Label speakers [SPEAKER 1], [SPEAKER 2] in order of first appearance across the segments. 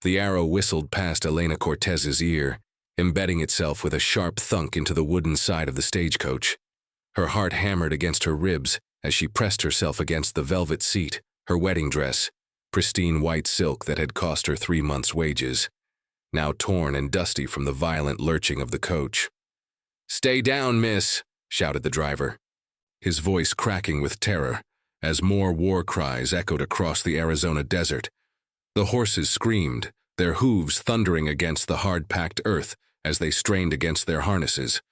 [SPEAKER 1] The arrow whistled past Elena Cortez's ear, embedding itself with a sharp thunk into the wooden side of the stagecoach. Her heart hammered against her ribs as she pressed herself against the velvet seat, her wedding dress, pristine white silk that had cost her 3 months' wages, now torn and dusty from the violent lurching of the coach. "Stay down, miss," shouted the driver, his voice cracking with terror as more war cries echoed across the Arizona desert. The horses screamed, their hooves thundering against the hard-packed earth as they strained against their harnesses.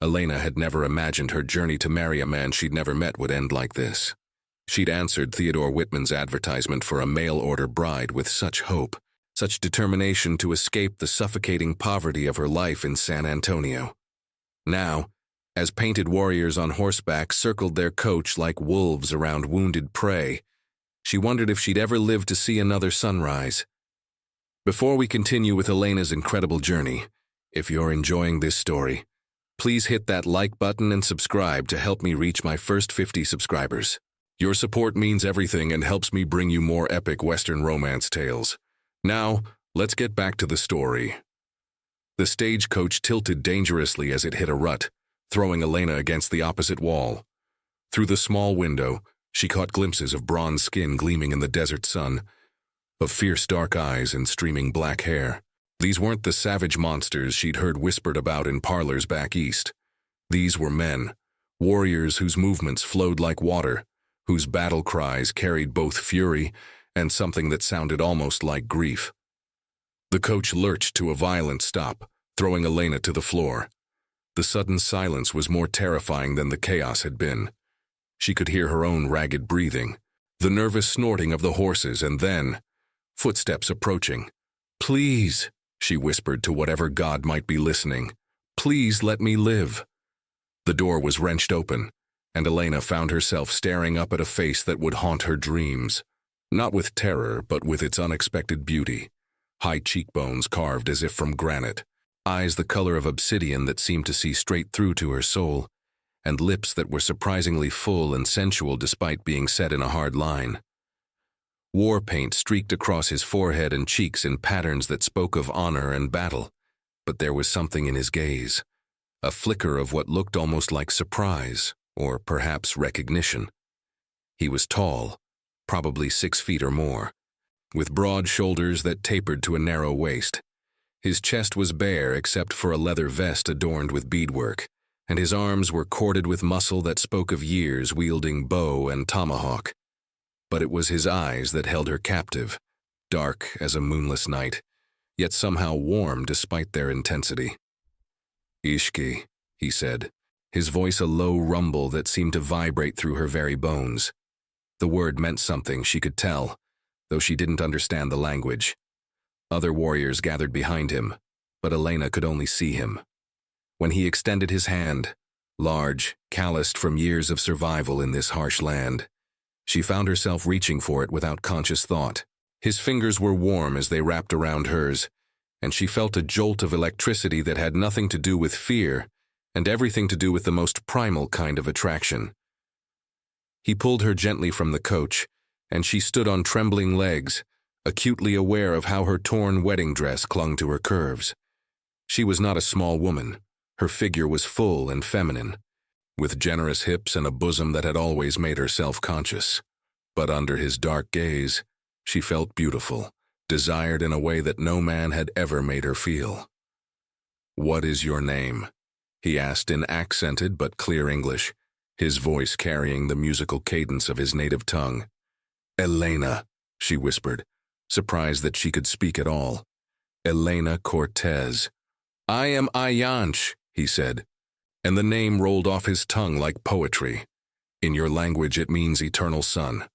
[SPEAKER 1] Elena had never imagined her journey to marry a man she'd never met would end like this. She'd answered Theodore Whitman's advertisement for a mail-order bride with such hope, such determination to escape the suffocating poverty of her life in San Antonio. Now, as painted warriors on horseback circled their coach like wolves around wounded prey, she wondered if she'd ever live to see another sunrise. Before we continue with Elena's incredible journey, if you're enjoying this story, please hit that like button and subscribe to help me reach my first 50 subscribers. Your support means everything and helps me bring you more epic Western romance tales. Now, let's get back to the story. The stagecoach tilted dangerously as it hit a rut, throwing Elena against the opposite wall. Through the small window, she caught glimpses of bronze skin gleaming in the desert sun, of fierce dark eyes and streaming black hair. These weren't the savage monsters she'd heard whispered about in parlors back east. These were men, warriors whose movements flowed like water, whose battle cries carried both fury and something that sounded almost like grief. The coach lurched to a violent stop, throwing Elena to the floor. The sudden silence was more terrifying than the chaos had been. She could hear her own ragged breathing, the nervous snorting of the horses, and then footsteps approaching. "Please," she whispered to whatever god might be listening, "please let me live." The door was wrenched open, and Elena found herself staring up at a face that would haunt her dreams. Not with terror, but with its unexpected beauty. High cheekbones carved as if from granite, eyes the color of obsidian that seemed to see straight through to her soul, and lips that were surprisingly full and sensual despite being set in a hard line. War paint streaked across his forehead and cheeks in patterns that spoke of honor and battle, but there was something in his gaze, a flicker of what looked almost like surprise, or perhaps recognition. He was tall, probably 6 feet or more, with broad shoulders that tapered to a narrow waist. His chest was bare except for a leather vest adorned with beadwork, and his arms were corded with muscle that spoke of years wielding bow and tomahawk. But it was his eyes that held her captive, dark as a moonless night, yet somehow warm despite their intensity. "Ishki," he said, his voice a low rumble that seemed to vibrate through her very bones. The word meant something, she could tell, though she didn't understand the language. Other warriors gathered behind him, but Elena could only see him. When he extended his hand, large, calloused from years of survival in this harsh land, she found herself reaching for it without conscious thought. His fingers were warm as they wrapped around hers, and she felt a jolt of electricity that had nothing to do with fear and everything to do with the most primal kind of attraction. He pulled her gently from the coach, and she stood on trembling legs, acutely aware of how her torn wedding dress clung to her curves. She was not a small woman. Her figure was full and feminine, with generous hips and a bosom that had always made her self-conscious. But under his dark gaze, she felt beautiful, desired in a way that no man had ever made her feel. "What is your name?" he asked in accented but clear English, his voice carrying the musical cadence of his native tongue. "Elena," she whispered, surprised that she could speak at all. "Elena Cortez." "I am Ayanch," he said, and the name rolled off his tongue like poetry. "In your language it means eternal sun.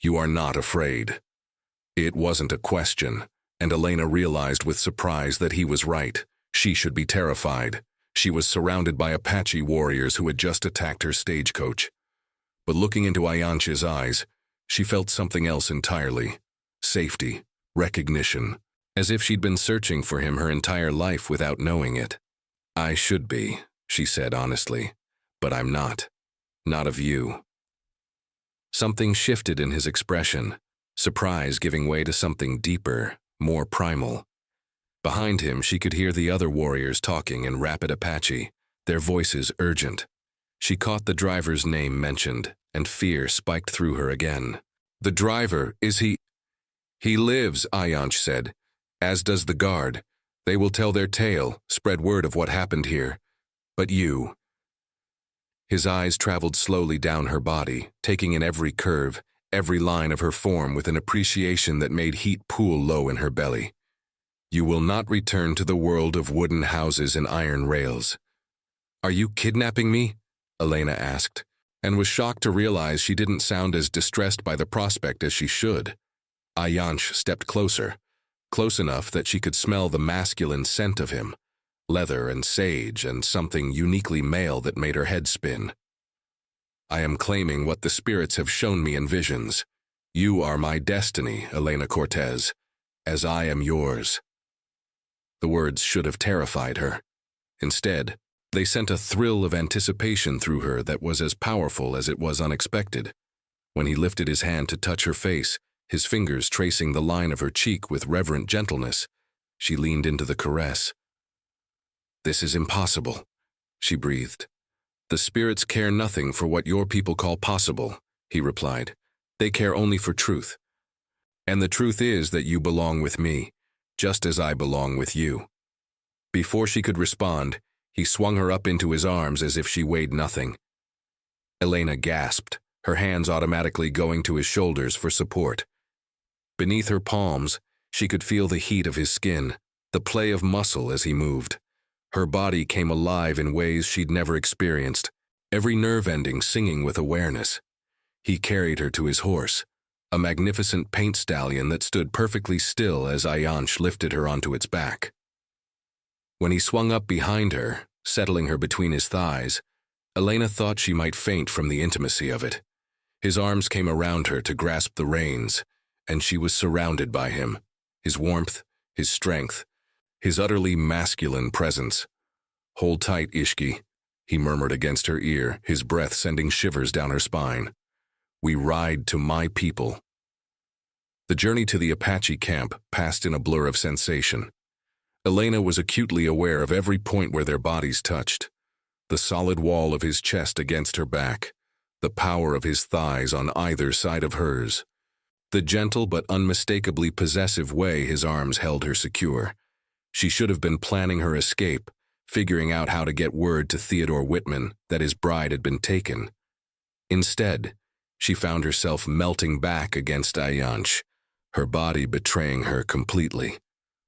[SPEAKER 1] You are not afraid." It wasn't a question, and Elena realized with surprise that he was right. She should be terrified. She was surrounded by Apache warriors who had just attacked her stagecoach. But looking into Ayanch's eyes, she felt something else entirely. Safety, recognition, as if she'd been searching for him her entire life without knowing it. "I should be," she said honestly, "but I'm not. Not of you." Something shifted in his expression, surprise giving way to something deeper, more primal. Behind him, she could hear the other warriors talking in rapid Apache, their voices urgent. She caught the driver's name mentioned, and fear spiked through her again. "The driver, is he—" "He lives," Ayanch said, "as does the guard. They will tell their tale, spread word of what happened here. But you—" His eyes traveled slowly down her body, taking in every curve, every line of her form with an appreciation that made heat pool low in her belly. "You will not return to the world of wooden houses and iron rails." "Are you kidnapping me?" Elena asked, and was shocked to realize she didn't sound as distressed by the prospect as she should. Ayanch stepped closer, close enough that she could smell the masculine scent of him, leather and sage and something uniquely male that made her head spin. "I am claiming what the spirits have shown me in visions. You are my destiny, Elena Cortez, as I am yours." The words should have terrified her. Instead, they sent a thrill of anticipation through her that was as powerful as it was unexpected. When he lifted his hand to touch her face, his fingers tracing the line of her cheek with reverent gentleness, she leaned into the caress. "This is impossible," she breathed. "The spirits care nothing for what your people call possible," he replied. "They care only for truth. And the truth is that you belong with me, just as I belong with you." Before she could respond, he swung her up into his arms as if she weighed nothing. Elena gasped, her hands automatically going to his shoulders for support. Beneath her palms, she could feel the heat of his skin, the play of muscle as he moved. Her body came alive in ways she'd never experienced, every nerve ending singing with awareness. He carried her to his horse, a magnificent paint stallion that stood perfectly still as Ayanch lifted her onto its back. When he swung up behind her, settling her between his thighs, Elena thought she might faint from the intimacy of it. His arms came around her to grasp the reins, and she was surrounded by him, his warmth, his strength, his utterly masculine presence. "Hold tight, Ishki," he murmured against her ear, his breath sending shivers down her spine. "We ride to my people." The journey to the Apache camp passed in a blur of sensation. Elena was acutely aware of every point where their bodies touched. The solid wall of his chest against her back, the power of his thighs on either side of hers, the gentle but unmistakably possessive way his arms held her secure. She should have been planning her escape, figuring out how to get word to Theodore Whitman that his bride had been taken. Instead, she found herself melting back against Ayanch, her body betraying her completely.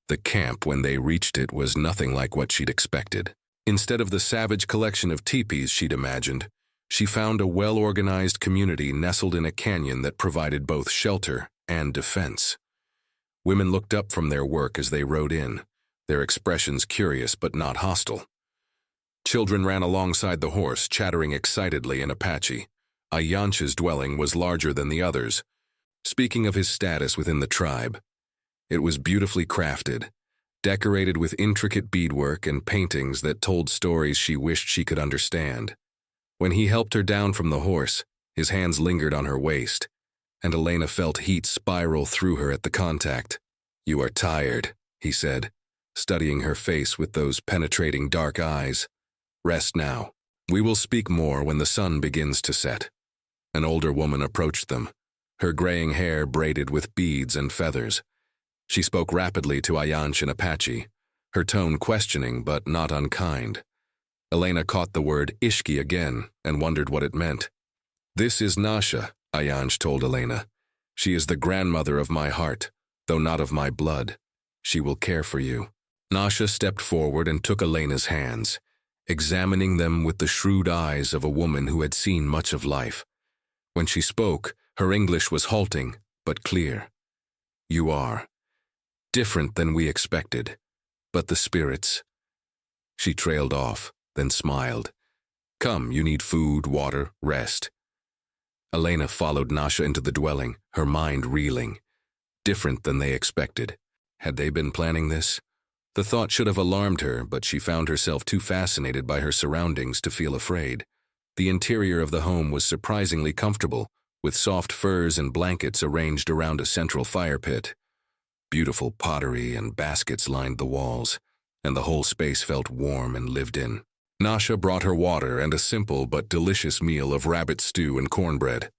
[SPEAKER 1] The camp, when they reached it, was nothing like what she'd expected. Instead of the savage collection of teepees she'd imagined, she found a well-organized community nestled in a canyon that provided both shelter and defense. Women looked up from their work as they rode in, their expressions curious but not hostile. Children ran alongside the horse, chattering excitedly in Apache. Ayanch's dwelling was larger than the others. Speaking of his status within the tribe, it was beautifully crafted, decorated with intricate beadwork and paintings that told stories she wished she could understand. When he helped her down from the horse, his hands lingered on her waist, and Elena felt heat spiral through her at the contact. "You are tired," he said, studying her face with those penetrating dark eyes. "Rest now. We will speak more when the sun begins to set." An older woman approached them, her graying hair braided with beads and feathers. She spoke rapidly to Ayanch in Apache, her tone questioning but not unkind. Elena caught the word Ishki again and wondered what it meant. "This is Nasha," Ayanch told Elena. "She is the grandmother of my heart, though not of my blood. She will care for you." Nasha stepped forward and took Elena's hands, examining them with the shrewd eyes of a woman who had seen much of life. When she spoke, her English was halting but clear. "You are different than we expected, but the spirits—" She trailed off, then smiled. "Come, you need food, water, rest." Elena followed Nasha into the dwelling, her mind reeling. Different than they expected. Had they been planning this? The thought should have alarmed her, but she found herself too fascinated by her surroundings to feel afraid. The interior of the home was surprisingly comfortable, with soft furs and blankets arranged around a central fire pit. Beautiful pottery and baskets lined the walls, and the whole space felt warm and lived in. Nasha brought her water and a simple but delicious meal of rabbit stew and cornbread.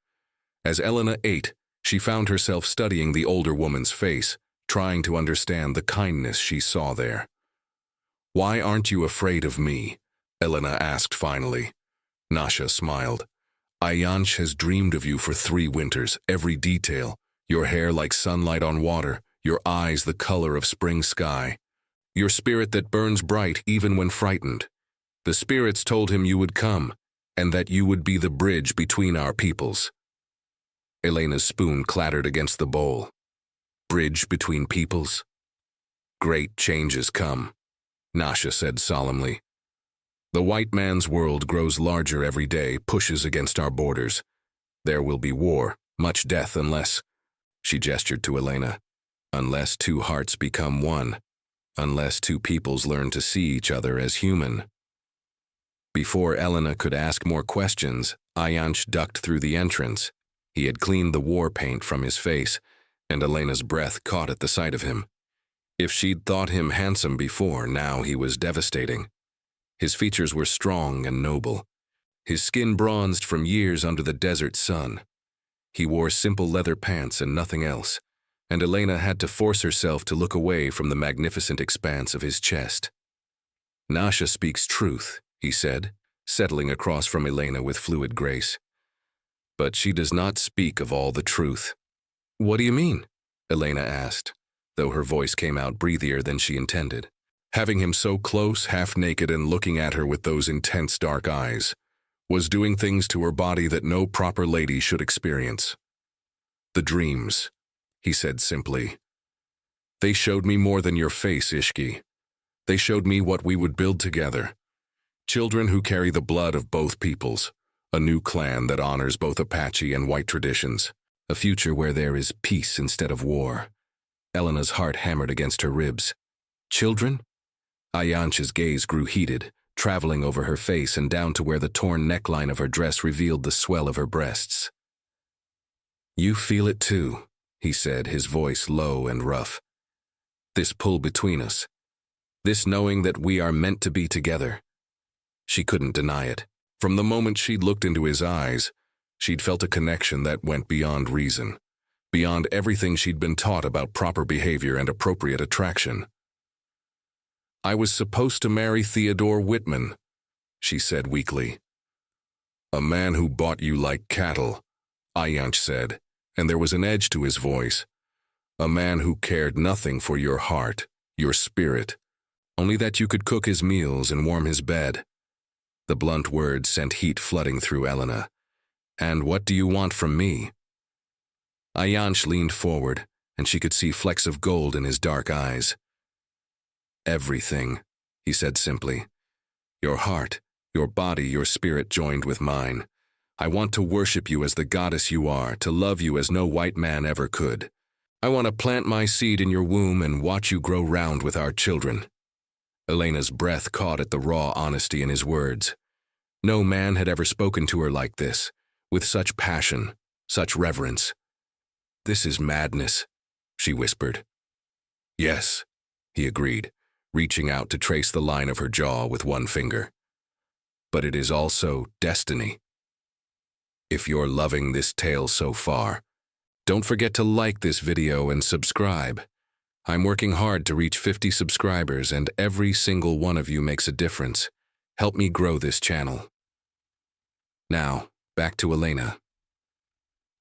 [SPEAKER 1] As Elena ate, she found herself studying the older woman's face, trying to understand the kindness she saw there. "Why aren't you afraid of me?" Elena asked finally. Nasha smiled. "Ayanch has dreamed of you for 3 winters, every detail. Your hair like sunlight on water, your eyes the color of spring sky. Your spirit that burns bright even when frightened. The spirits told him you would come, and that you would be the bridge between our peoples." Elena's spoon clattered against the bowl. Bridge between peoples? "Great changes come," Nasha said solemnly. "The white man's world grows larger every day, pushes against our borders. There will be war, much death unless," she gestured to Elena, "unless 2 hearts become one, unless 2 peoples learn to see each other as human." Before Elena could ask more questions, Ayanch ducked through the entrance. He had cleaned the war paint from his face, and Elena's breath caught at the sight of him. If she'd thought him handsome before, now he was devastating. His features were strong and noble, his skin bronzed from years under the desert sun. He wore simple leather pants and nothing else, and Elena had to force herself to look away from the magnificent expanse of his chest. "Nasha speaks truth," he said, settling across from Elena with fluid grace. "But she does not speak of all the truth." "What do you mean?" Elena asked, though her voice came out breathier than she intended. Having him so close, half-naked, and looking at her with those intense dark eyes, was doing things to her body that no proper lady should experience. "The dreams," he said simply. "They showed me more than your face, Ishki. They showed me what we would build together. Children who carry the blood of both peoples, a new clan that honors both Apache and white traditions, a future where there is peace instead of war." Elena's heart hammered against her ribs. "Children?" Ayanch's gaze grew heated, traveling over her face and down to where the torn neckline of her dress revealed the swell of her breasts. "You feel it too," he said, his voice low and rough. "This pull between us. This knowing that we are meant to be together." She couldn't deny it. From the moment she'd looked into his eyes, she'd felt a connection that went beyond reason, beyond everything she'd been taught about proper behavior and appropriate attraction. "I was supposed to marry Theodore Whitman," she said weakly. "A man who bought you like cattle," Ayanch said, and there was an edge to his voice. "A man who cared nothing for your heart, your spirit, only that you could cook his meals and warm his bed." The blunt words sent heat flooding through Elena. "And what do you want from me?" Ayanch leaned forward, and she could see flecks of gold in his dark eyes. "Everything," he said simply. "Your heart, your body, your spirit joined with mine. I want to worship you as the goddess you are, to love you as no white man ever could. I want to plant my seed in your womb and watch you grow round with our children." Elena's breath caught at the raw honesty in his words. No man had ever spoken to her like this, with such passion, such reverence. "This is madness," she whispered. "Yes," he agreed, reaching out to trace the line of her jaw with one finger. "But it is also destiny. If you're loving this tale so far, don't forget to like this video and subscribe. I'm working hard to reach 50 subscribers, and every single one of you makes a difference. Help me grow this channel." Now, back to Elena.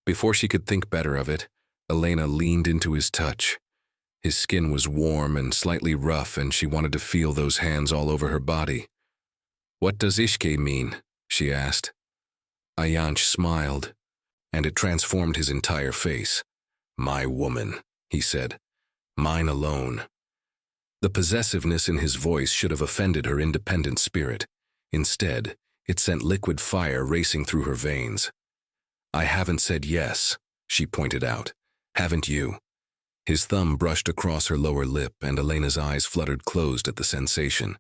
[SPEAKER 1] Before she could think better of it, Elena leaned into his touch. His skin was warm and slightly rough, and she wanted to feel those hands all over her body. "What does Ishke mean?" she asked. Ayanch smiled, and it transformed his entire face. "My woman," he said. "Mine alone." The possessiveness in his voice should have offended her independent spirit. Instead, it sent liquid fire racing through her veins. "I haven't said yes," she pointed out. "Haven't you?" His thumb brushed across her lower lip, and Elena's eyes fluttered closed at the sensation.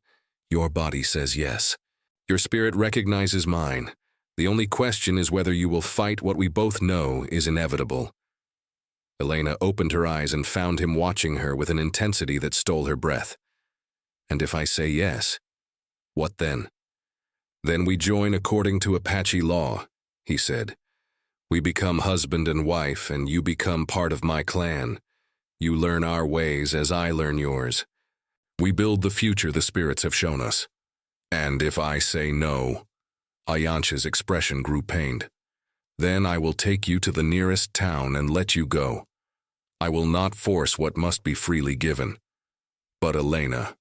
[SPEAKER 1] "Your body says yes. Your spirit recognizes mine. The only question is whether you will fight what we both know is inevitable." Elena opened her eyes and found him watching her with an intensity that stole her breath. And if I say yes, what then? Then we join according to Apache law, he said. We become husband and wife, and you become part of my clan. You learn our ways as I learn yours. We build the future the spirits have shown us. And if I say no, Ayanch's expression grew pained. Then I will take you to the nearest town and let you go. I will not force what must be freely given. But Elena.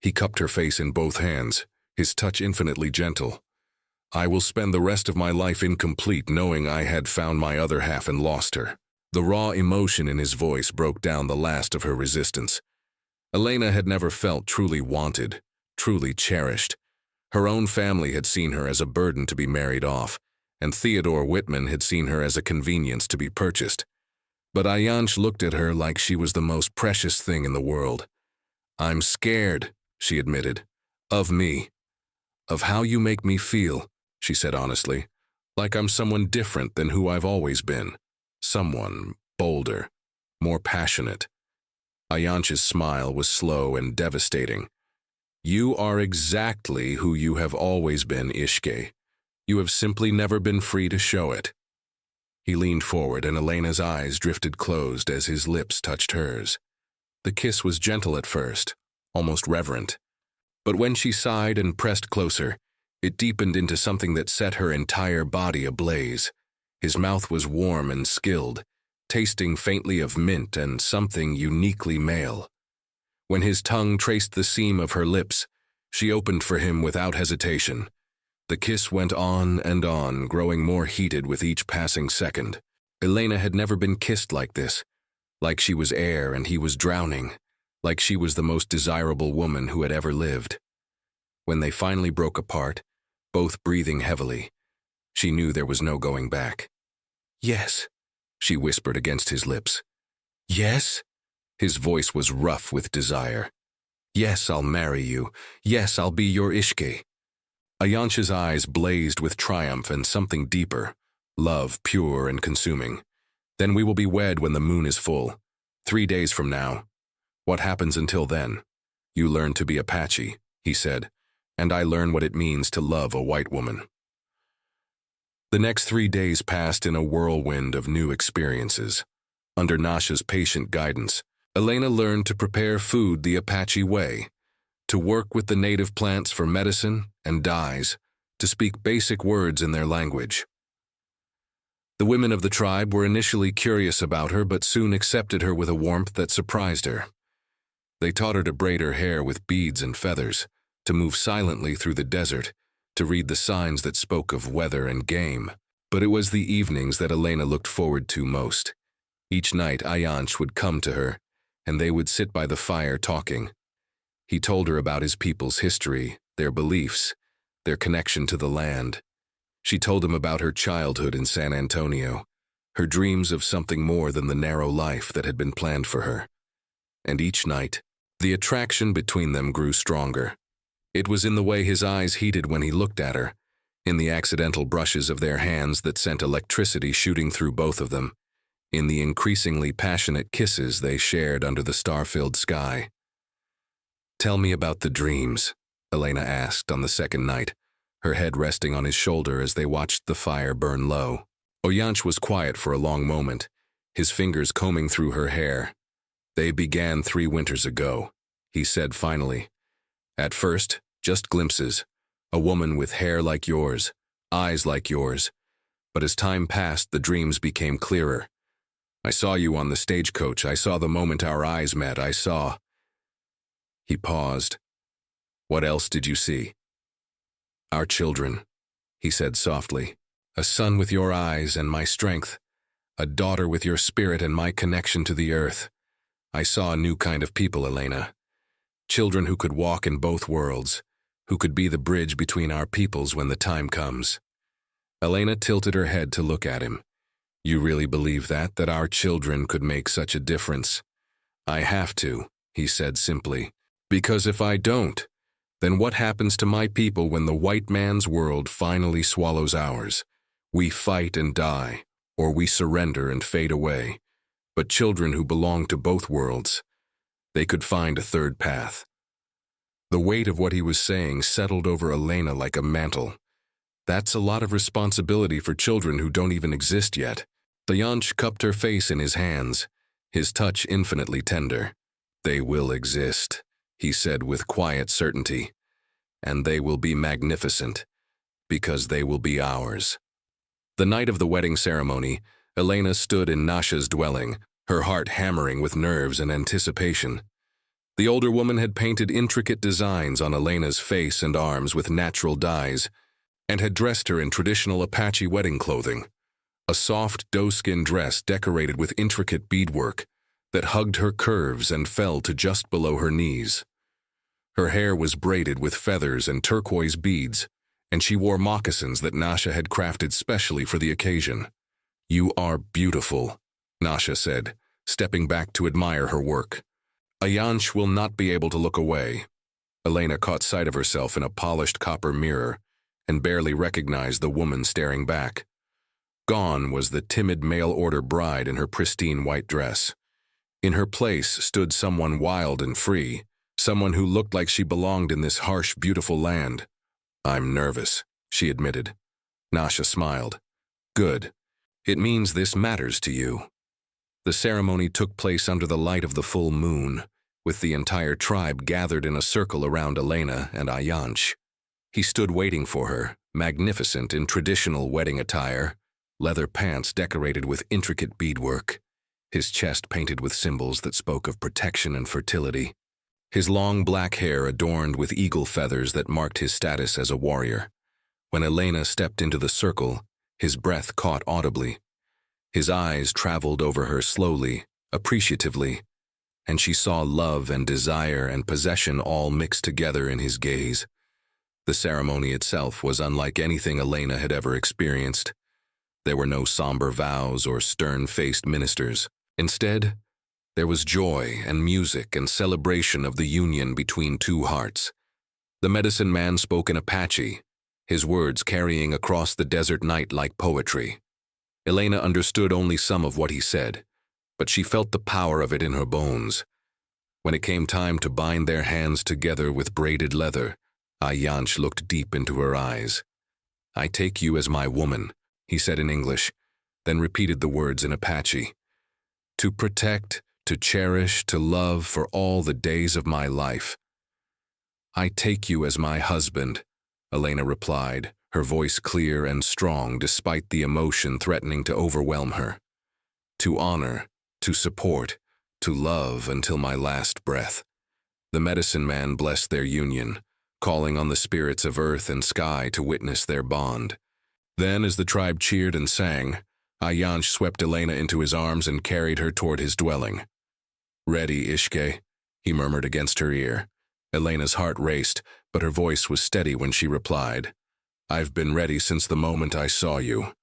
[SPEAKER 1] He cupped her face in both hands, his touch infinitely gentle. I will spend the rest of my life incomplete knowing I had found my other half and lost her. The raw emotion in his voice broke down the last of her resistance. Elena had never felt truly wanted, truly cherished. Her own family had seen her as a burden to be married off, and Theodore Whitman had seen her as a convenience to be purchased. But Ayanch looked at her like she was the most precious thing in the world. I'm scared, she admitted, of me. Of how you make me feel, she said honestly, like I'm someone different than who I've always been. Someone bolder, more passionate. Ayanch's smile was slow and devastating. You are exactly who you have always been, Ishke. You have simply never been free to show it. He leaned forward and Elena's eyes drifted closed as his lips touched hers. The kiss was gentle at first, almost reverent. But when she sighed and pressed closer, it deepened into something that set her entire body ablaze. His mouth was warm and skilled, tasting faintly of mint and something uniquely male. When his tongue traced the seam of her lips, she opened for him without hesitation. The kiss went on, growing more heated with each passing second. Elena had never been kissed like this, like she was air and he was drowning, like she was the most desirable woman who had ever lived. When they finally broke apart, both breathing heavily, she knew there was no going back. Yes, she whispered against his lips. Yes? His voice was rough with desire. Yes, I'll marry you. Yes, I'll be your Ishke. Ayanch's eyes blazed with triumph and something deeper, love pure and consuming. Then we will be wed when the moon is full. 3 days from now. What happens until then? You learn to be Apache, he said, and I learn what it means to love a white woman. The next 3 days passed in a whirlwind of new experiences. Under Nasha's patient guidance, Elena learned to prepare food the Apache way, to work with the native plants for medicine and dyes, to speak basic words in their language. The women of the tribe were initially curious about her but soon accepted her with a warmth that surprised her. They taught her to braid her hair with beads and feathers, to move silently through the desert, to read the signs that spoke of weather and game. But it was the evenings that Elena looked forward to most. Each night Ayanch would come to her, and they would sit by the fire talking. He told her about his people's history, their beliefs, their connection to the land. She told him about her childhood in San Antonio, her dreams of something more than the narrow life that had been planned for her. And each night, the attraction between them grew stronger. It was in the way his eyes heated when he looked at her, in the accidental brushes of their hands that sent electricity shooting through both of them, in the increasingly passionate kisses they shared under the star-filled sky. Tell me about the dreams, Elena asked on the second night, her head resting on his shoulder as they watched the fire burn low. Ayanch was quiet for a long moment, his fingers combing through her hair. They began 3 winters ago, he said finally. At first, just glimpses, a woman with hair like yours, eyes like yours. But as time passed, the dreams became clearer. I saw you on the stagecoach. I saw the moment our eyes met. I saw... He paused. What else did you see? Our children, he said softly. A son with your eyes and my strength. A daughter with your spirit and my connection to the earth. I saw a new kind of people, Elena. Children who could walk in both worlds, who could be the bridge between our peoples when the time comes. Elena tilted her head to look at him. You really believe that our children could make such a difference? I have to, he said simply. Because if I don't, then what happens to my people when the white man's world finally swallows ours? We fight and die, or we surrender and fade away. but children who belonged to both worlds. They could find a third path. The weight of what he was saying settled over Elena like a mantle. That's a lot of responsibility for children who don't even exist yet. Ayanch cupped her face in his hands, his touch infinitely tender. They will exist, he said with quiet certainty. And they will be magnificent, because they will be ours. The night of the wedding ceremony, Elena stood in Nasha's dwelling, her heart hammering with nerves and anticipation. The older woman had painted intricate designs on Elena's face and arms with natural dyes, and had dressed her in traditional Apache wedding clothing, a soft doe-skin dress decorated with intricate beadwork that hugged her curves and fell to just below her knees. Her hair was braided with feathers and turquoise beads, and she wore moccasins that Nasha had crafted specially for the occasion. "You are beautiful," Nasha said, stepping back to admire her work. Ayanch will not be able to look away. Elena caught sight of herself in a polished copper mirror and barely recognized the woman staring back. Gone was the timid mail-order bride in her pristine white dress. In her place stood someone wild and free, someone who looked like she belonged in this harsh, beautiful land. "I'm nervous," she admitted. Nasha smiled. "Good. It means this matters to you." The ceremony took place under the light of the full moon, with the entire tribe gathered in a circle around Elena and Ayanch. He stood waiting for her, magnificent in traditional wedding attire, leather pants decorated with intricate beadwork, his chest painted with symbols that spoke of protection and fertility, his long black hair adorned with eagle feathers that marked his status as a warrior. When Elena stepped into the circle, his breath caught audibly. His eyes traveled over her slowly, appreciatively, and she saw love and desire and possession all mixed together in his gaze. The ceremony itself was unlike anything Elena had ever experienced. There were no somber vows or stern-faced ministers. Instead, there was joy and music and celebration of the union between two hearts. The medicine man spoke in Apache, his words carrying across the desert night like poetry. Elena understood only some of what he said, but she felt the power of it in her bones. When it came time to bind their hands together with braided leather, Ayanch looked deep into her eyes. "I take you as my woman," he said in English, then repeated the words in Apache. "To protect, to cherish, to love for all the days of my life." "I take you as my husband," Elena replied, her voice clear and strong despite the emotion threatening to overwhelm her. "To honor, to support, to love until my last breath." The medicine man blessed their union, calling on the spirits of earth and sky to witness their bond. Then, as the tribe cheered and sang, Ayanch swept Elena into his arms and carried her toward his dwelling. "Ready, Ishke," he murmured against her ear. Elena's heart raced, but her voice was steady when she replied, "I've been ready since the moment I saw you."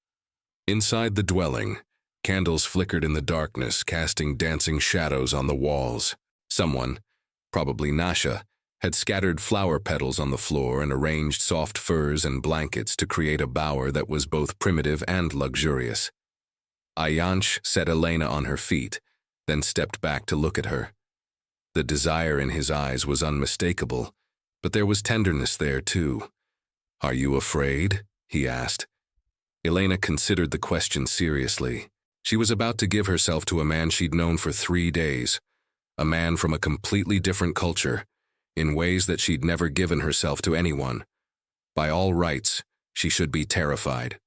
[SPEAKER 1] Inside the dwelling, candles flickered in the darkness, casting dancing shadows on the walls. Someone, probably Nasha, had scattered flower petals on the floor and arranged soft furs and blankets to create a bower that was both primitive and luxurious. Ayanch set Elena on her feet, then stepped back to look at her. The desire in his eyes was unmistakable, but there was tenderness there too. "Are you afraid?" he asked. Elena considered the question seriously. She was about to give herself to a man she'd known for 3 days, a man from a completely different culture, in ways that she'd never given herself to anyone. By all rights, she should be terrified.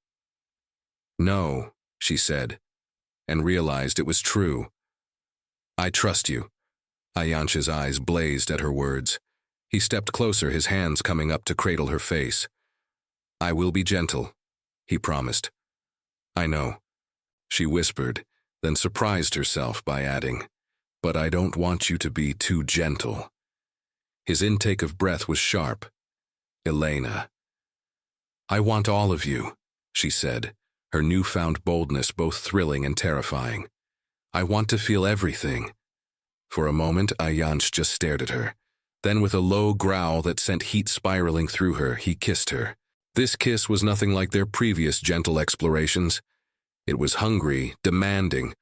[SPEAKER 1] "No," she said, and realized it was true. "I trust you." Ayanch's eyes blazed at her words. He stepped closer, his hands coming up to cradle her face. "I will be gentle," he promised. "I know," she whispered, then surprised herself by adding, "But I don't want you to be too gentle." His intake of breath was sharp. "Elena." "I want all of you," she said, her newfound boldness both thrilling and terrifying. "I want to feel everything." For a moment, Ayanch just stared at her. Then with a low growl that sent heat spiraling through her, he kissed her. This kiss was nothing like their previous gentle explorations. It was hungry, demanding,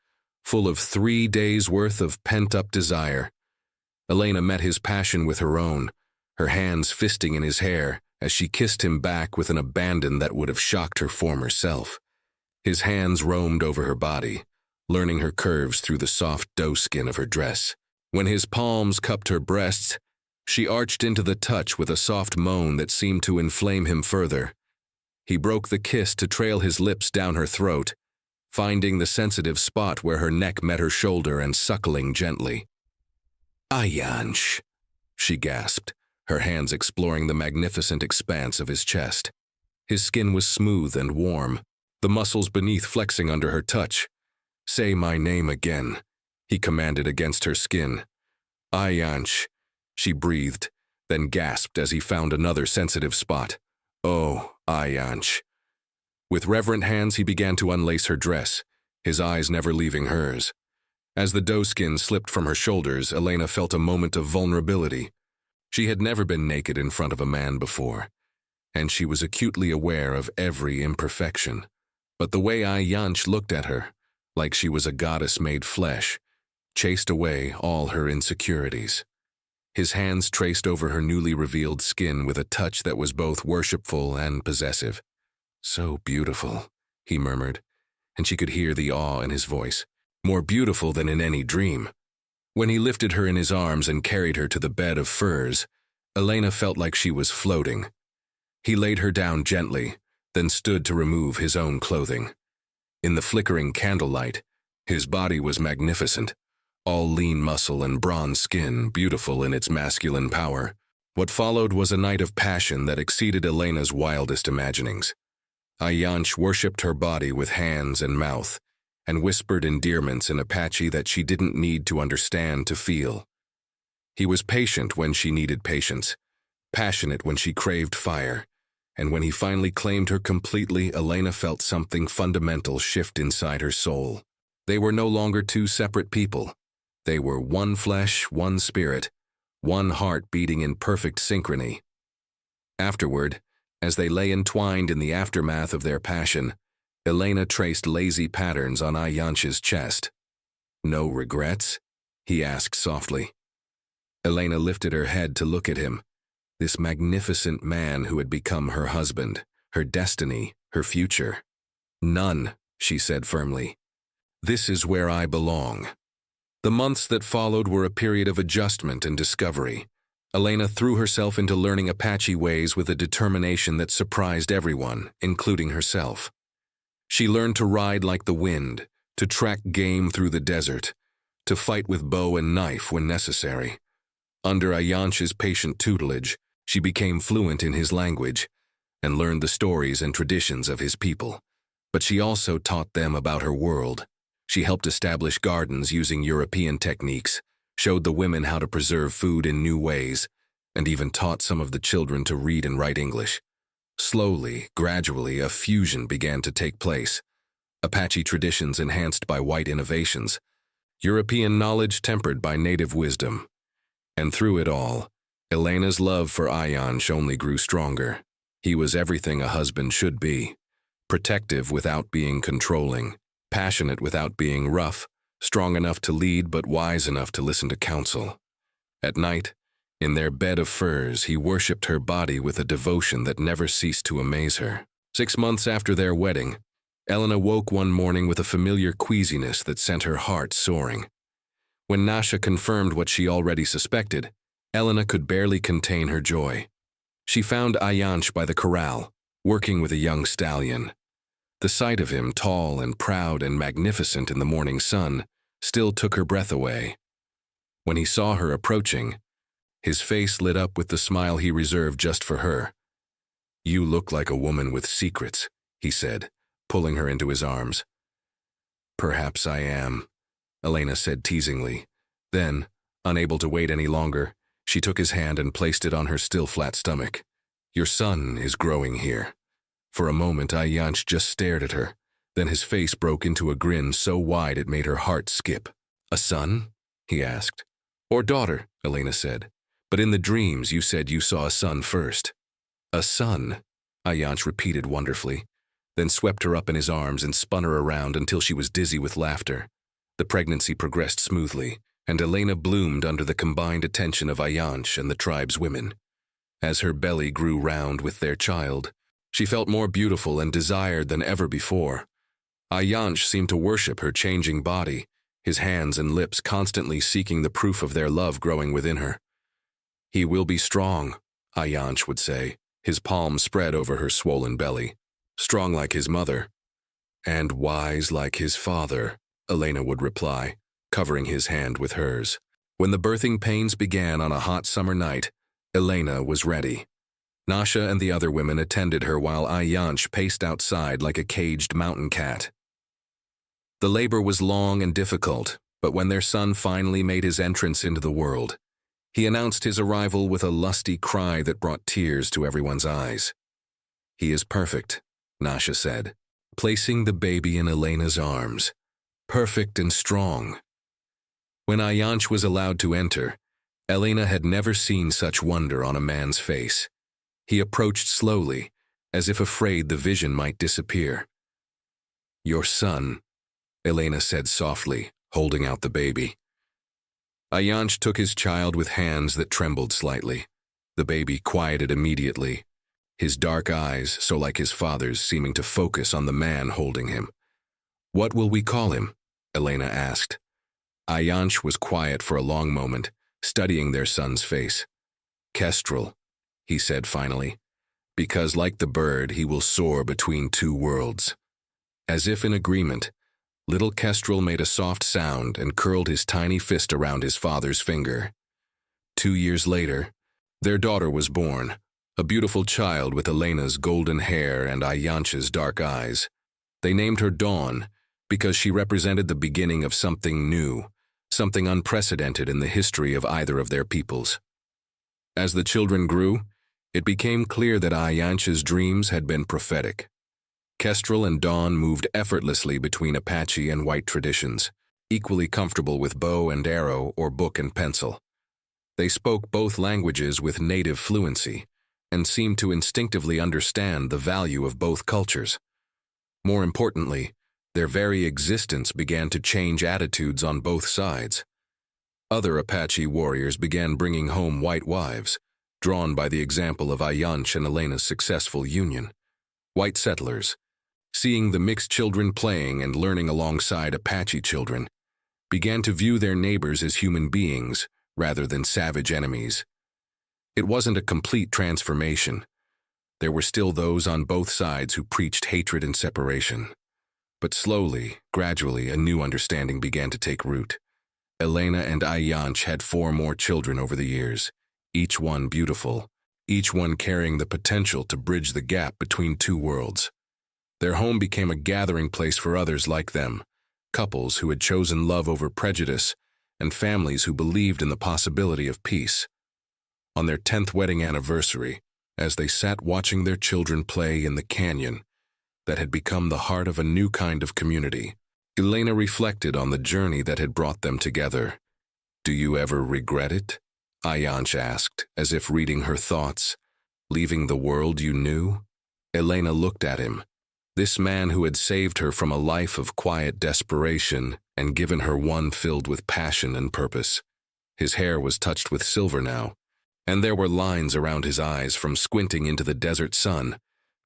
[SPEAKER 1] full of 3 days' worth of pent-up desire. Elena met his passion with her own, her hands fisting in his hair as she kissed him back with an abandon that would have shocked her former self. His hands roamed over her body, learning her curves through the soft doe skin of her dress. When his palms cupped her breasts, she arched into the touch with a soft moan that seemed to inflame him further. He broke the kiss to trail his lips down her throat, finding the sensitive spot where her neck met her shoulder and suckling gently. "Ayanch," she gasped, her hands exploring the magnificent expanse of his chest. His skin was smooth and warm, the muscles beneath flexing under her touch. "Say my name again," he commanded against her skin. "Ayanch," she breathed, then gasped as he found another sensitive spot. "Oh, Ayanch." With reverent hands he began to unlace her dress, his eyes never leaving hers. As the doeskin slipped from her shoulders, Elena felt a moment of vulnerability. She had never been naked in front of a man before, and she was acutely aware of every imperfection. But the way Ayanch looked at her, like she was a goddess made flesh, chased away all her insecurities. His hands traced over her newly revealed skin with a touch that was both worshipful and possessive. "So beautiful," he murmured, and she could hear the awe in his voice. "More beautiful than in any dream." When he lifted her in his arms and carried her to the bed of furs, Elena felt like she was floating. He laid her down gently, then stood to remove his own clothing. In the flickering candlelight, his body was magnificent, all lean muscle and bronze skin, beautiful in its masculine power. What followed was a night of passion that exceeded Elena's wildest imaginings. Ayanch worshipped her body with hands and mouth, and whispered endearments in Apache that she didn't need to understand to feel. He was patient when she needed patience, passionate when she craved fire, and when he finally claimed her completely, Elena felt something fundamental shift inside her soul. They were no longer two separate people. They were one flesh, one spirit, one heart beating in perfect synchrony. Afterward, as they lay entwined in the aftermath of their passion, Elena traced lazy patterns on Ayanch's chest. "No regrets?" he asked softly. Elena lifted her head to look at him, this magnificent man who had become her husband, her destiny, her future. "None," she said firmly. "This is where I belong." The months that followed were a period of adjustment and discovery. Elena threw herself into learning Apache ways with a determination that surprised everyone, including herself. She learned to ride like the wind, to track game through the desert, to fight with bow and knife when necessary. Under Ayanch's patient tutelage, she became fluent in his language and learned the stories and traditions of his people. But she also taught them about her world. She helped establish gardens using European techniques, showed the women how to preserve food in new ways, and even taught some of the children to read and write English. Slowly, gradually, a fusion began to take place. Apache traditions enhanced by white innovations, European knowledge tempered by native wisdom. And through it all, Elena's love for Ayanch only grew stronger. He was everything a husband should be, protective without being controlling, passionate without being rough, strong enough to lead but wise enough to listen to counsel. At night, in their bed of furs, he worshipped her body with a devotion that never ceased to amaze her. 6 months after their wedding, Elena woke one morning with a familiar queasiness that sent her heart soaring. When Nasha confirmed what she already suspected, Elena could barely contain her joy. She found Ayanch by the corral, working with a young stallion. The sight of him, tall and proud and magnificent in the morning sun, still took her breath away. When he saw her approaching, his face lit up with the smile he reserved just for her. "You look like a woman with secrets," he said, pulling her into his arms. "Perhaps I am," Elena said teasingly. Then, unable to wait any longer, she took his hand and placed it on her still flat stomach. "Your son is growing here." For a moment, Ayanch just stared at her. Then his face broke into a grin so wide it made her heart skip. "A son?" he asked. "Or daughter," Elena said. "But in the dreams you said you saw a son first." "A son," Ayanch repeated wonderfully, then swept her up in his arms and spun her around until she was dizzy with laughter. The pregnancy progressed smoothly, and Elena bloomed under the combined attention of Ayanch and the tribe's women. As her belly grew round with their child, she felt more beautiful and desired than ever before. Ayanch seemed to worship her changing body, his hands and lips constantly seeking the proof of their love growing within her. "He will be strong," Ayanch would say, his palms spread over her swollen belly. "Strong like his mother." "And wise like his father," Elena would reply, covering his hand with hers. When the birthing pains began on a hot summer night, Elena was ready. Nasha and the other women attended her while Ayanch paced outside like a caged mountain cat. The labor was long and difficult, but when their son finally made his entrance into the world, he announced his arrival with a lusty cry that brought tears to everyone's eyes. "He is perfect," Nasha said, placing the baby in Elena's arms. "Perfect and strong." When Ayanch was allowed to enter, Elena had never seen such wonder on a man's face. He approached slowly, as if afraid the vision might disappear. "Your son," Elena said softly, holding out the baby. Ayanch took his child with hands that trembled slightly. The baby quieted immediately, his dark eyes, so like his father's, seeming to focus on the man holding him. "What will we call him?" Elena asked. Ayanch was quiet for a long moment, studying their son's face. "Kestrel," he said finally, "because like the bird, he will soar between two worlds." As if in agreement, little Kestrel made a soft sound and curled his tiny fist around his father's finger. 2 years later, their daughter was born, a beautiful child with Elena's golden hair and Ayanch's dark eyes. They named her Dawn because she represented the beginning of something new, something unprecedented in the history of either of their peoples. As the children grew, it became clear that Ayanch's dreams had been prophetic. Kestrel and Dawn moved effortlessly between Apache and white traditions, equally comfortable with bow and arrow or book and pencil. They spoke both languages with native fluency and seemed to instinctively understand the value of both cultures. More importantly, their very existence began to change attitudes on both sides. Other Apache warriors began bringing home white wives, drawn by the example of Ayanch and Elena's successful union. White settlers, seeing the mixed children playing and learning alongside Apache children, began to view their neighbors as human beings rather than savage enemies. It wasn't a complete transformation. There were still those on both sides who preached hatred and separation. But slowly, gradually, a new understanding began to take root. Elena and Ayanch had 4 more children over the years, each one beautiful, each one carrying the potential to bridge the gap between two worlds. Their home became a gathering place for others like them, couples who had chosen love over prejudice, and families who believed in the possibility of peace. On their 10th wedding anniversary, as they sat watching their children play in the canyon that had become the heart of a new kind of community, Elena reflected on the journey that had brought them together. "Do you ever regret it?" Ayanch asked, as if reading her thoughts. "Leaving the world you knew?" Elena looked at him. This man who had saved her from a life of quiet desperation and given her one filled with passion and purpose. His hair was touched with silver now, and there were lines around his eyes from squinting into the desert sun,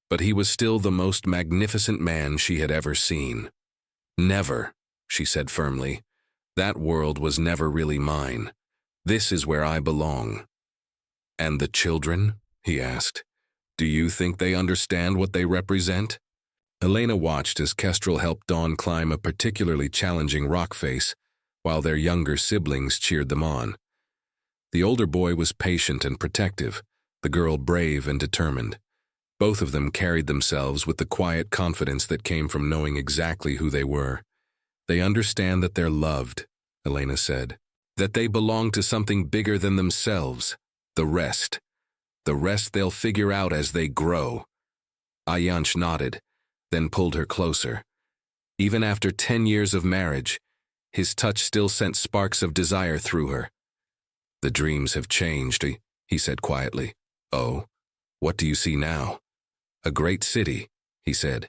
[SPEAKER 1] but he was still the most magnificent man she had ever seen. "Never," she said firmly. "That world was never really mine. This is where I belong." "And the children?" he asked. "Do you think they understand what they represent?" Elena watched as Kestrel helped Dawn climb a particularly challenging rock face, while their younger siblings cheered them on. The older boy was patient and protective, the girl brave and determined. Both of them carried themselves with the quiet confidence that came from knowing exactly who they were. "They understand that they're loved," Elena said, "that they belong to something bigger than themselves. The rest they'll figure out as they grow." Ayanch nodded, then pulled her closer. Even after 10 years of marriage, his touch still sent sparks of desire through her. "The dreams have changed," he said quietly. "Oh, what do you see now?" "A great city," he said,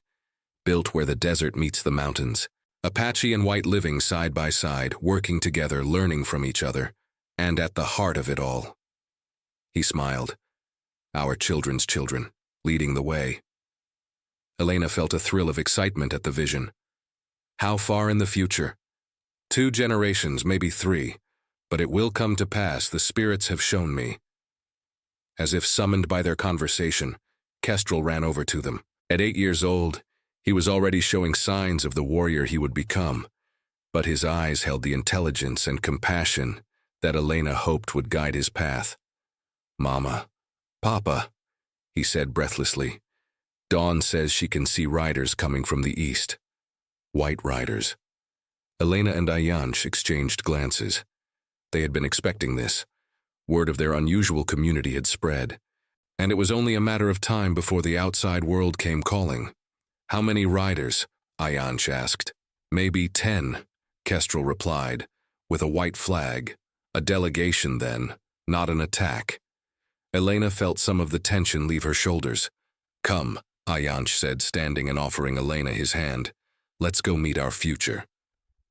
[SPEAKER 1] "built where the desert meets the mountains. Apache and white living side by side, working together, learning from each other, and at the heart of it all. He smiled. Our children's children, leading the way. Elena felt a thrill of excitement at the vision. How far in the future? 2 generations, maybe 3, but it will come to pass, the spirits have shown me. As if summoned by their conversation, Kestrel ran over to them. At 8 years old, he was already showing signs of the warrior he would become, but his eyes held the intelligence and compassion that Elena hoped would guide his path. "Mama, Papa," he said breathlessly. "Dawn says she can see riders coming from the east. White riders." Elena and Ayanch exchanged glances. They had been expecting this. Word of their unusual community had spread, and it was only a matter of time before the outside world came calling. "How many riders?" Ayanch asked. "Maybe 10, Kestrel replied, "with a white flag. A delegation then, not an attack." Elena felt some of the tension leave her shoulders. "Come," Ayanch said, standing and offering Elena his hand. "Let's go meet our future."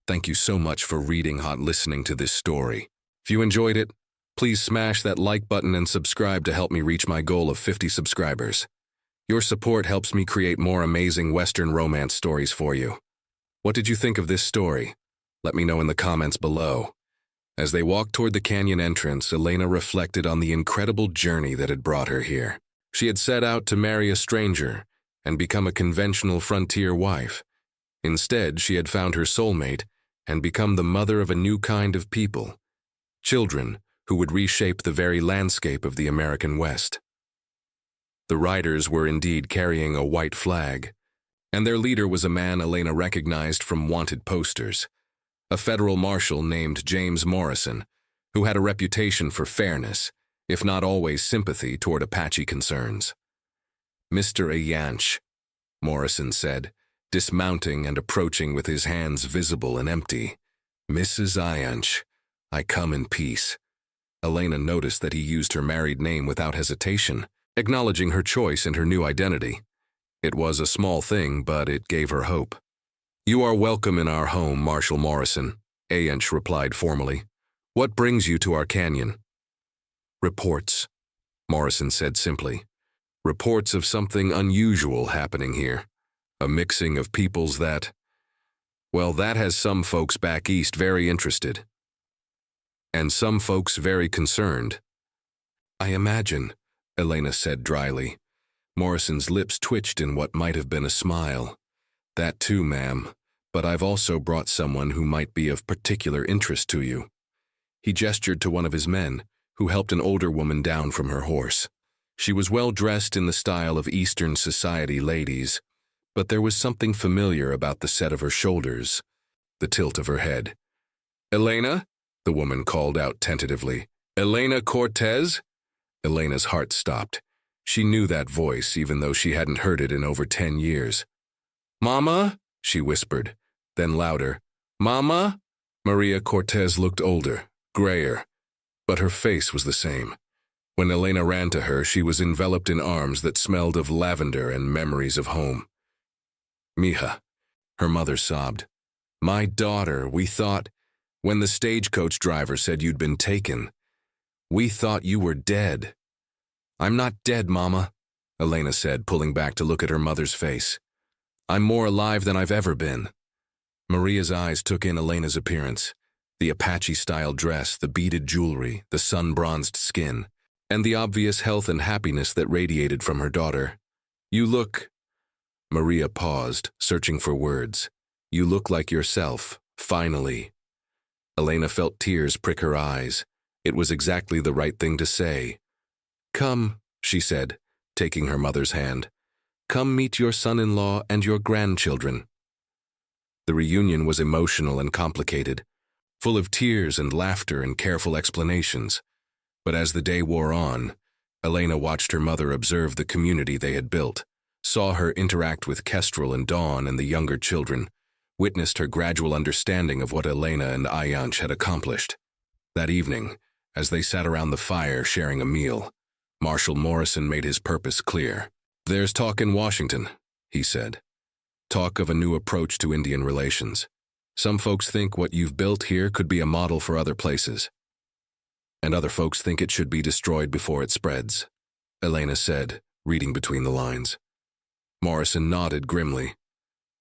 [SPEAKER 1] Thank you so much for reading listening to this story. If you enjoyed it, please smash that like button and subscribe to help me reach my goal of 50 subscribers. Your support helps me create more amazing Western romance stories for you. What did you think of this story? Let me know in the comments below. As they walked toward the canyon entrance, Elena reflected on the incredible journey that had brought her here. She had set out to marry a stranger and become a conventional frontier wife. Instead, she had found her soulmate and become the mother of a new kind of people, children who would reshape the very landscape of the American West. The riders were indeed carrying a white flag, and their leader was a man Elena recognized from wanted posters, a federal marshal named James Morrison, who had a reputation for fairness, if not always sympathy toward Apache concerns. "Mr. Ayanch," Morrison said, dismounting and approaching with his hands visible and empty. "Mrs. Ayanch, I come in peace." Elena noticed that he used her married name without hesitation, acknowledging her choice and her new identity. It was a small thing, but it gave her hope. "You are welcome in our home, Marshal Morrison," Ayanch replied formally. "What brings you to our canyon?" "Reports," Morrison said simply. "Reports of something unusual happening here. A mixing of peoples that has some folks back east very interested. And some folks very concerned." "I imagine," Elena said dryly. Morrison's lips twitched in what might have been a smile. "That too, ma'am, but I've also brought someone who might be of particular interest to you." He gestured to one of his men, who helped an older woman down from her horse. She was well dressed in the style of Eastern society ladies, but there was something familiar about the set of her shoulders, the tilt of her head. "Elena?" the woman called out tentatively. "Elena Cortez?" Elena's heart stopped. She knew that voice, even though she hadn't heard it in over 10 years. "Mama?" she whispered, then louder. "Mama?" Maria Cortez looked older, grayer, but her face was the same. When Elena ran to her, she was enveloped in arms that smelled of lavender and memories of home. "Mija," her mother sobbed. "My daughter, we thought, when the stagecoach driver said you'd been taken, we thought you were dead." "I'm not dead, Mama," Elena said, pulling back to look at her mother's face. "I'm more alive than I've ever been." Maria's eyes took in Elena's appearance, the Apache-style dress, the beaded jewelry, the sun-bronzed skin, and the obvious health and happiness that radiated from her daughter. "You look—" Maria paused, searching for words. "You look like yourself, finally." Elena felt tears prick her eyes. It was exactly the right thing to say. "Come," she said, taking her mother's hand. "Come meet your son-in-law and your grandchildren." The reunion was emotional and complicated, full of tears and laughter and careful explanations. But as the day wore on, Elena watched her mother observe the community they had built, saw her interact with Kestrel and Dawn and the younger children, witnessed her gradual understanding of what Elena and Ayanch had accomplished. That evening, as they sat around the fire sharing a meal, Marshal Morrison made his purpose clear. "There's talk in Washington," he said. "Talk of a new approach to Indian relations. Some folks think what you've built here could be a model for other places. And other folks think it should be destroyed before it spreads, Elena said, reading between the lines. Morrison nodded grimly.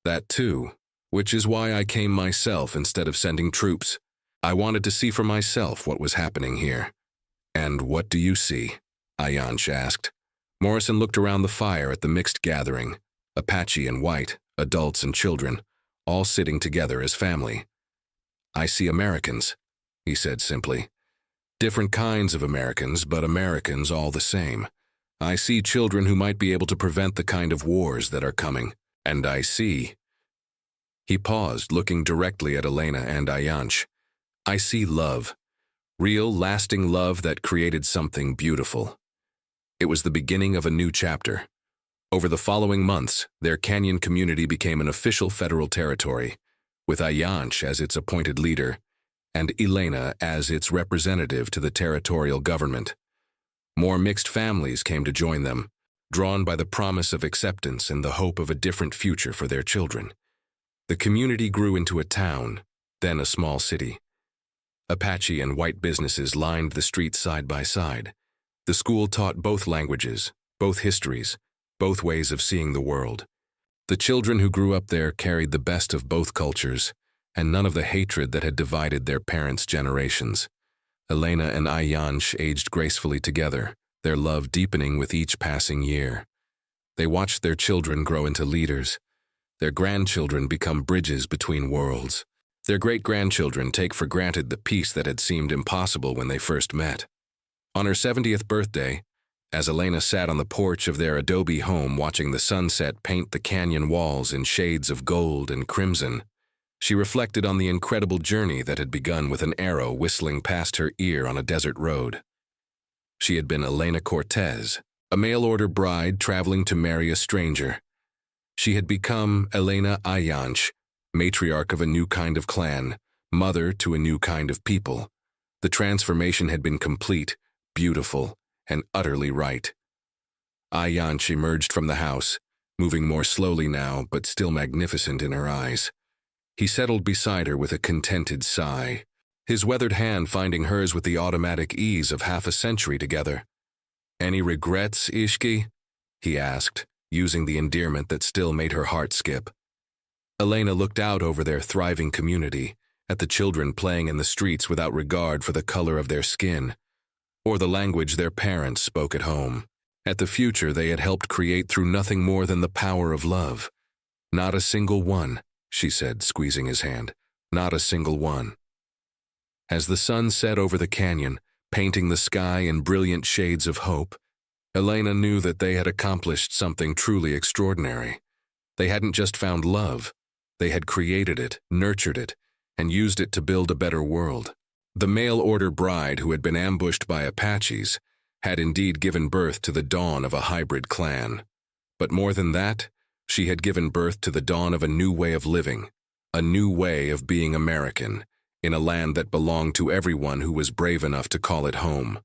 [SPEAKER 1] That too, which is why I came myself instead of sending troops. I wanted to see for myself what was happening here. And what do you see? Ayanch asked. Morrison looked around the fire at the mixed gathering, Apache and white, adults and children, all sitting together as family. I see Americans, he said simply. Different kinds of Americans, but Americans all the same. I see children who might be able to prevent the kind of wars that are coming. And I see... He paused, looking directly at Elena and Ayanch. I see love. Real, lasting love that created something beautiful. It was the beginning of a new chapter. Over the following months, their canyon community became an official federal territory, with Ayanch as its appointed leader, and Elena as its representative to the territorial government. More mixed families came to join them, drawn by the promise of acceptance and the hope of a different future for their children. The community grew into a town, then a small city. Apache and white businesses lined the streets side by side. The school taught both languages, both histories, both ways of seeing the world. The children who grew up there carried the best of both cultures, and none of the hatred that had divided their parents' generations. Elena and Ayanch aged gracefully together, their love deepening with each passing year. They watched their children grow into leaders, their grandchildren become bridges between worlds. Their great-grandchildren take for granted the peace that had seemed impossible when they first met. On her 70th birthday, as Elena sat on the porch of their adobe home watching the sunset paint the canyon walls in shades of gold and crimson, she reflected on the incredible journey that had begun with an arrow whistling past her ear on a desert road. She had been Elena Cortez, a mail-order bride traveling to marry a stranger. She had become Elena Ayanch, matriarch of a new kind of clan, mother to a new kind of people. The transformation had been complete, beautiful, and utterly right. Ayanch emerged from the house, moving more slowly now, but still magnificent in her eyes. He settled beside her with a contented sigh, his weathered hand finding hers with the automatic ease of half a century together. Any regrets, Ishki? He asked, using the endearment that still made her heart skip. Elena looked out over their thriving community, at the children playing in the streets without regard for the color of their skin, or the language their parents spoke at home, at the future they had helped create through nothing more than the power of love. Not a single one, she said, squeezing his hand. Not a single one. As the sun set over the canyon, painting the sky in brilliant shades of hope, Elena knew that they had accomplished something truly extraordinary. They hadn't just found love. They had created it, nurtured it, and used it to build a better world. The mail-order bride who had been ambushed by Apaches had indeed given birth to the dawn of a hybrid clan. But more than that, she had given birth to the dawn of a new way of living, a new way of being American, in a land that belonged to everyone who was brave enough to call it home.